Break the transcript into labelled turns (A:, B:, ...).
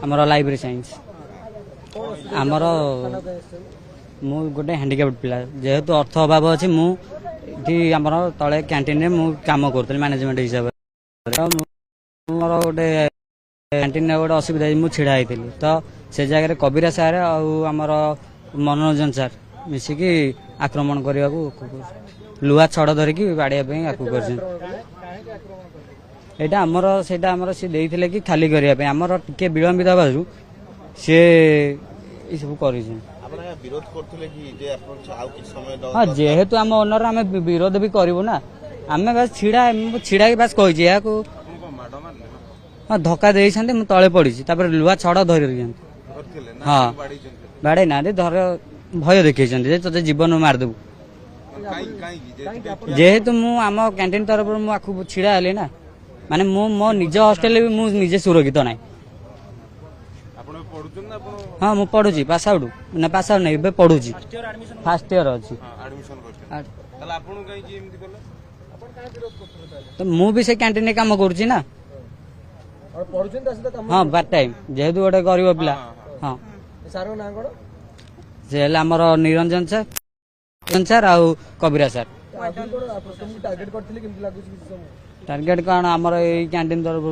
A: आमर library science आमर मु गोटे हैंडिकैप्ड पिला जेहेतु अर्थ अभाव अच्छी मुझे आमर तले कैंटीन में मु काम करूँ मैनेजमेंट हिसाब मोर गोटे कैंटीन गोटे असुविधा मुझे छिड़ा होती तो से जगह कबीरा सार आमर मनोरंजन सार मिसिकी आक्रमण करने को लुहा छड़ धरिकी बाड़िया कर एटा आमर सेटा आमर सी देइथिले कि खाली करिया पे आमर टिके विलंबित बाजू से ई सब करि छै
B: आपण विरोध करथिले कि जे आपण आउ कि समय द
A: हां जेहेतु आम ओनर आमे विरोध भी करबो ना आमे बस छिड़ा के बस कहि छै या को हां धक्का देइ छन्ते म तळे पड़ी छी तापर लुहा छड़ धरि रियन
B: करथिले ना
A: हां बाडे ना दे धर भय देखै छन्ते जे तते जीवन मार देबू जेहेतु मु आम कैंटीन तरफ मु आखु छिड़ा हले ना माने मो निज हॉस्टल मु निजे सुरक्षित ना हाँ मु पढ़ुची पास आउट ना पास आउट नहीं पढ़ुची फास्ट इयर अच्छी तो मु भी से कैंटीन काम करुची ना हाँ पार्ट टाइम जेहेतु गोटे गरीब पिला हाँ से आमर निरंजन सर आ कबीरा सर टार्गेट कौन आमर कैंटीन तरफ